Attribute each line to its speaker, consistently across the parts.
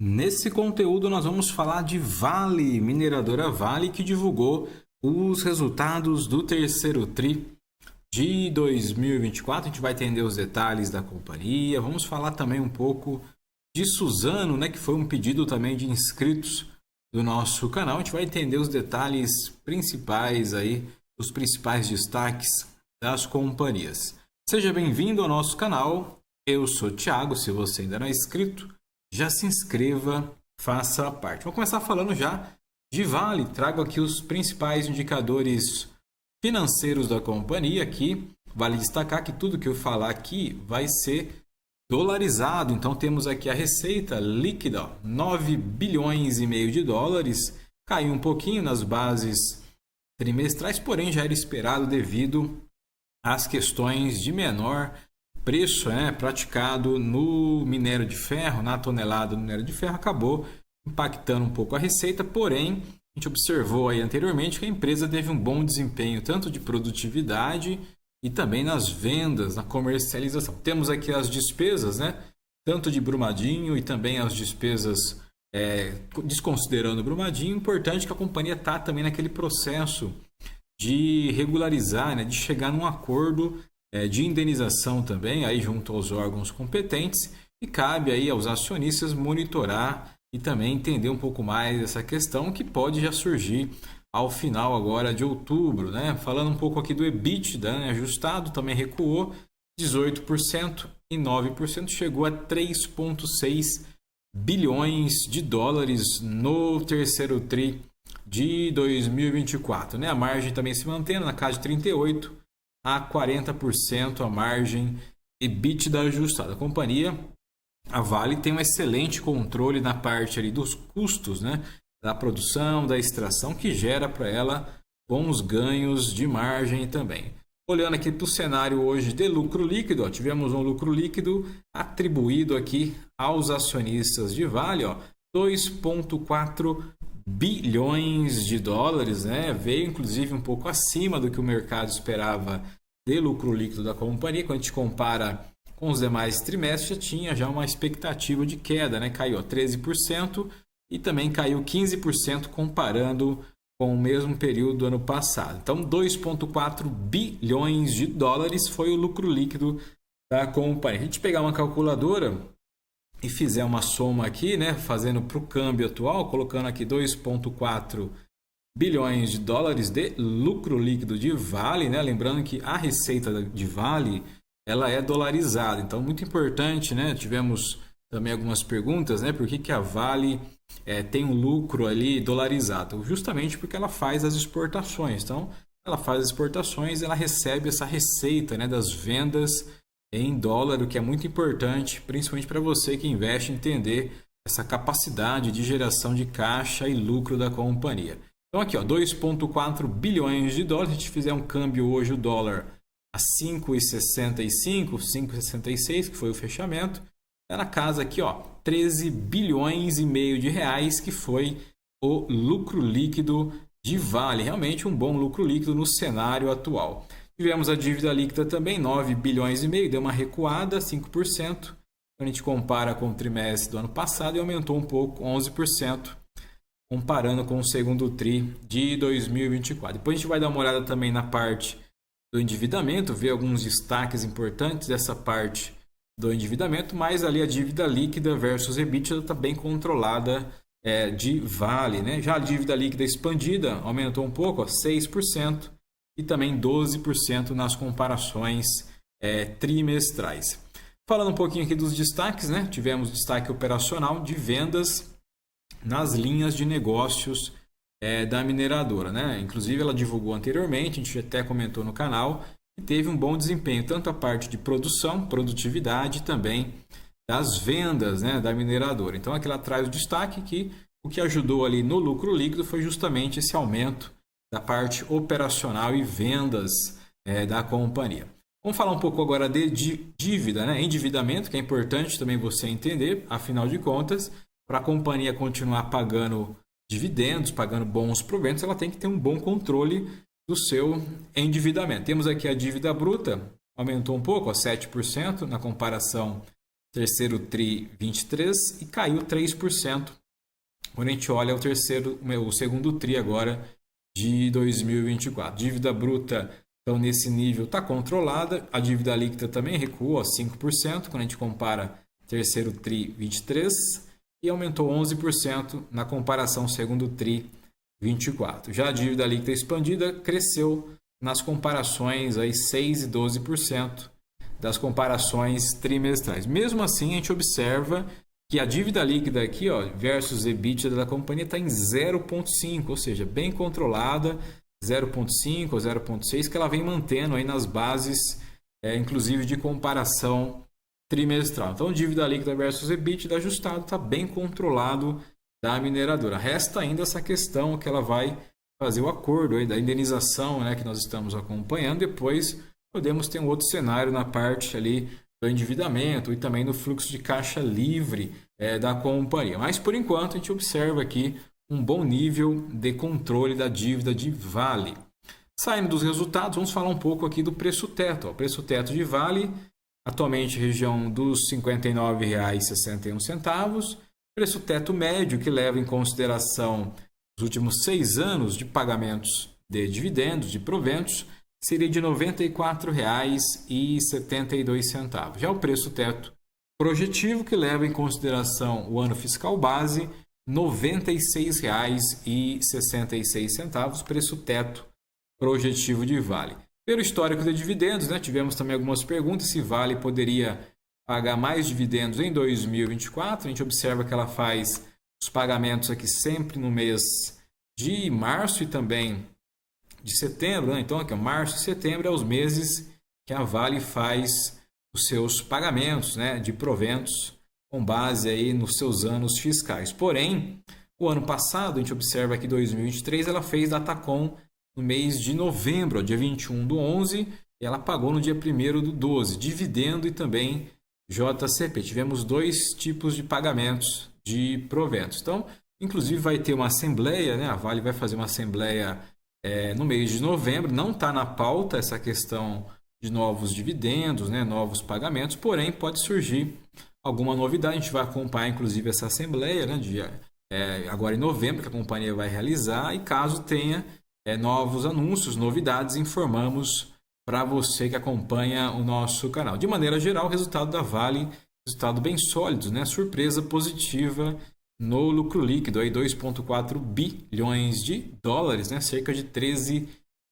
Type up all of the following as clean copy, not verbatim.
Speaker 1: Nesse conteúdo nós vamos falar de Vale, mineradora Vale, que divulgou os resultados do terceiro tri de 2024. A gente vai entender os detalhes da companhia. Vamos falar também um pouco de Suzano, né, que foi um pedido também de inscritos do nosso canal. A gente vai entender os detalhes principais aí, os principais destaques das companhias. Seja bem-vindo ao nosso canal. Eu sou o Thiago. Se você ainda não é inscrito, já se inscreva, faça a parte. Vou começar falando já de Vale. Trago aqui os principais indicadores financeiros da companhia aqui. Vale destacar que tudo que eu falar aqui vai ser dolarizado. Então temos aqui a receita líquida, 9 bilhões e meio de dólares. Caiu um pouquinho nas bases trimestrais, porém já era esperado devido às questões de menor preço praticado no minério de ferro, na tonelada do minério de ferro, acabou impactando um pouco a receita, porém a gente observou aí anteriormente que a empresa teve um bom desempenho tanto de produtividade e também nas vendas, na comercialização. Temos aqui as despesas, tanto de Brumadinho e também as despesas desconsiderando Brumadinho. Importante que a companhia está também naquele processo de regularizar, de chegar num acordo de indenização também, aí junto aos órgãos competentes, e cabe aí aos acionistas monitorar e também entender um pouco mais essa questão que pode já surgir ao final agora de outubro. Falando um pouco aqui do EBITDA ajustado, também recuou 18% e 9%, chegou a 3,6 bilhões de dólares no terceiro tri de 2024. A margem também se mantendo na casa de 38% a 40% a margem EBITDA ajustada. A companhia, a Vale, tem um excelente controle na parte ali dos custos, da produção, da extração, que gera para ela bons ganhos de margem também. Olhando aqui para o cenário hoje de lucro líquido, tivemos um lucro líquido atribuído aqui aos acionistas de Vale, 2,4 bilhões de dólares, veio inclusive um pouco acima do que o mercado esperava de lucro líquido da companhia. Quando a gente compara com os demais trimestres, já tinha uma expectativa de queda, caiu 13% e também caiu 15% comparando com o mesmo período do ano passado. Então 2,4 bilhões de dólares foi o lucro líquido da companhia. A gente pegar uma calculadora e fizer uma soma aqui, fazendo para o câmbio atual, colocando aqui 2,4 bilhões de dólares de lucro líquido de Vale, lembrando que a receita de Vale ela é dolarizada, então muito importante, tivemos também algumas perguntas, por que a Vale tem um lucro ali dolarizado? Justamente porque ela faz as exportações, então ela faz as exportações, ela recebe essa receita das vendas em dólar, o que é muito importante, principalmente para você que investe, entender essa capacidade de geração de caixa e lucro da companhia. Então aqui, 2,4 bilhões de dólares, se a gente fizer um câmbio hoje, o dólar a 5,65, 5,66, que foi o fechamento, é na casa aqui, 13 bilhões e meio de reais, que foi o lucro líquido de Vale. Realmente um bom lucro líquido no cenário atual. Tivemos a dívida líquida também, 9 bilhões e meio, deu uma recuada, 5%. Quando a gente compara com o trimestre do ano passado, e aumentou um pouco, 11%, comparando com o segundo tri de 2024. Depois a gente vai dar uma olhada também na parte do endividamento, ver alguns destaques importantes dessa parte do endividamento, mas ali a dívida líquida versus EBITDA está bem controlada de Vale. Já a dívida líquida expandida aumentou um pouco, 6%. E também 12% nas comparações trimestrais. Falando um pouquinho aqui dos destaques, tivemos destaque operacional de vendas nas linhas de negócios da mineradora. Inclusive ela divulgou anteriormente, a gente até comentou no canal, que teve um bom desempenho, tanto a parte de produção, produtividade, também das vendas da mineradora. Então aqui ela traz o destaque que o que ajudou ali no lucro líquido foi justamente esse aumento da parte operacional e vendas da companhia. Vamos falar um pouco agora de dívida, endividamento, que é importante também você entender, afinal de contas, para a companhia continuar pagando dividendos, pagando bons proventos, ela tem que ter um bom controle do seu endividamento. Temos aqui a dívida bruta, aumentou um pouco, 7% na comparação terceiro TRI 23 e caiu 3%. Quando a gente olha o segundo TRI agora de 2024. Dívida bruta, então, nesse nível está controlada. A dívida líquida também recuou a 5%, quando a gente compara terceiro TRI 23 e aumentou 11% na comparação segundo TRI 24. Já a dívida líquida expandida cresceu nas comparações aí 6% e 12% das comparações trimestrais. Mesmo assim, a gente observa que a dívida líquida aqui, ó, versus EBITDA da companhia está em 0,5, ou seja, bem controlada, 0,5 ou 0,6, que ela vem mantendo aí nas bases, inclusive de comparação trimestral. Então, dívida líquida versus EBITDA ajustado está bem controlado da mineradora. Resta ainda essa questão que ela vai fazer o acordo aí da indenização, né, que nós estamos acompanhando. Depois podemos ter um outro cenário na parte ali do endividamento e também no fluxo de caixa livre da companhia. Mas, por enquanto, a gente observa aqui um bom nível de controle da dívida de Vale. Saindo dos resultados, vamos falar um pouco aqui do preço teto. O preço teto de Vale, atualmente região dos R$ 59,61. Preço teto médio, que leva em consideração os últimos 6 anos de pagamentos de dividendos, de proventos, seria de R$ 94,72. Já o preço teto projetivo, que leva em consideração o ano fiscal base, R$ 96,66, preço teto projetivo de Vale. Pelo histórico de dividendos, né, tivemos também algumas perguntas se Vale poderia pagar mais dividendos em 2024. A gente observa que ela faz os pagamentos aqui sempre no mês de março e também de setembro, né? Então, aqui, março e setembro é os meses que a Vale faz os seus pagamentos, né, de proventos com base aí nos seus anos fiscais. Porém, o ano passado, a gente observa que 2023 ela fez Datacom no mês de novembro, dia 21/11, e ela pagou no dia 1º/12, dividendo e também JCP. Tivemos 2 tipos de pagamentos de proventos. Então, inclusive vai ter uma assembleia, né? A Vale vai fazer uma assembleia no mês de novembro. Não está na pauta essa questão de novos dividendos, né? Novos pagamentos, porém pode surgir alguma novidade. A gente vai acompanhar inclusive essa assembleia, né? Agora em novembro, que a companhia vai realizar, e caso tenha novos anúncios, novidades, informamos para você que acompanha o nosso canal. De maneira geral, o resultado da Vale, resultado bem sólido, né? Surpresa positiva no lucro líquido, aí 2,4 bilhões de dólares, né? Cerca de 13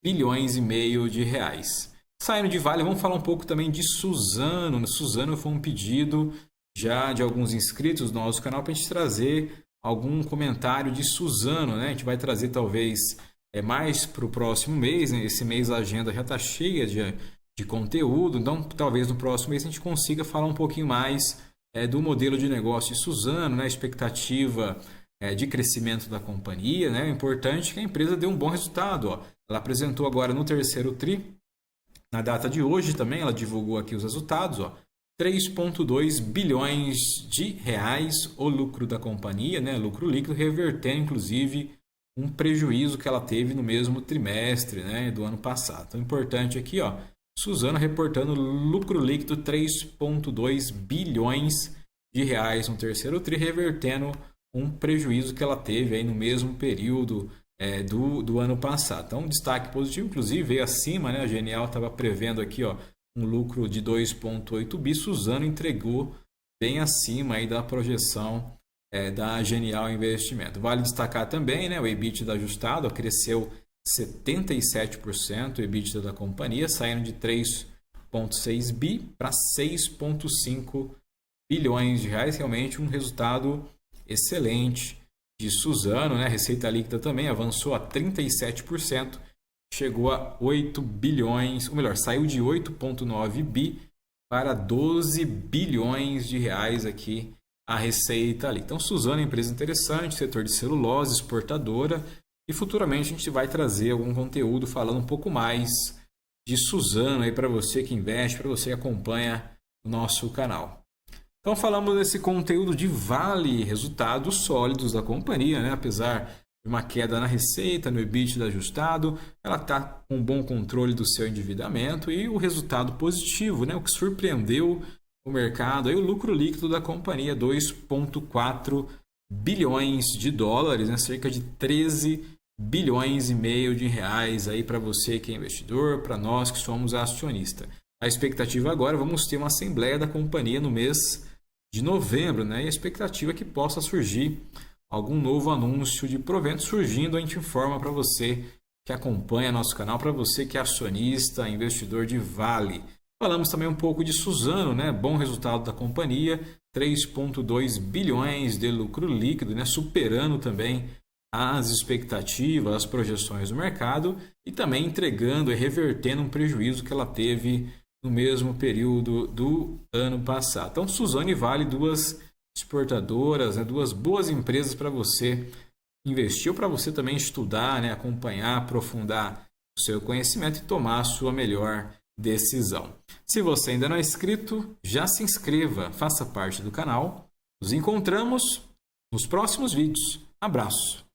Speaker 1: bilhões e meio de reais. Saindo de Vale, vamos falar um pouco também de Suzano. Suzano foi um pedido já de alguns inscritos do nosso canal para a gente trazer algum comentário de Suzano, né? A gente vai trazer talvez mais para o próximo mês, né? Esse mês a agenda já está cheia de conteúdo, então talvez no próximo mês a gente consiga falar um pouquinho mais do modelo de negócio de Suzano, né? Expectativa de crescimento da companhia, né? É importante que a empresa dê um bom resultado. Ó. Ela apresentou agora no terceiro TRI, na data de hoje também, ela divulgou aqui os resultados, ó. 3,2 bilhões de reais o lucro da companhia, né? Lucro líquido, revertendo inclusive um prejuízo que ela teve no mesmo trimestre, né, do ano passado. Então, importante aqui, ó, Suzano reportando lucro líquido 3,2 bilhões de reais no terceiro TRI, revertendo um prejuízo que ela teve aí no mesmo período do ano passado. Então, destaque positivo, inclusive veio acima, né? A Genial estava prevendo aqui, ó, um lucro de 2,8 bi. Suzano entregou bem acima aí da projeção da Genial Investimento. Vale destacar também, né, o EBITDA ajustado cresceu 77%, o EBITDA da companhia, saindo de 3,6 bi para 6,5 bilhões de reais. Realmente um resultado excelente de Suzano, né? Receita líquida também avançou a 37%, chegou a 8 bilhões, ou melhor, saiu de 8,9 bi para 12 bilhões de reais aqui a receita ali. Então, Suzano é uma empresa interessante, setor de celulose, exportadora, e futuramente a gente vai trazer algum conteúdo falando um pouco mais de Suzano aí para você que investe, para você que acompanha o nosso canal. Então, falamos desse conteúdo de Vale, resultados sólidos da companhia, né? Apesar de uma queda na receita, no EBITDA ajustado, ela está com um bom controle do seu endividamento e o resultado positivo, né? O que surpreendeu o mercado, aí o lucro líquido da companhia 2,4 bilhões de dólares, né? Cerca de 13 bilhões e meio de reais aí para você que é investidor, para nós que somos acionista. A expectativa agora, vamos ter uma assembleia da companhia no mês de novembro, né? E a expectativa é que possa surgir algum novo anúncio de provento surgindo, a gente informa para você que acompanha nosso canal, para você que é acionista, investidor de Vale. Falamos também um pouco de Suzano, né? Bom resultado da companhia, 3,2 bilhões de lucro líquido, né? Superando também as expectativas, as projeções do mercado e também entregando e revertendo um prejuízo que ela teve no mesmo período do ano passado. Então, Suzano e Vale, duas exportadoras, né? Duas boas empresas para você investir ou para você também estudar, né? Acompanhar, aprofundar o seu conhecimento e tomar a sua melhor decisão. Se você ainda não é inscrito, já se inscreva, faça parte do canal. Nos encontramos nos próximos vídeos. Abraço!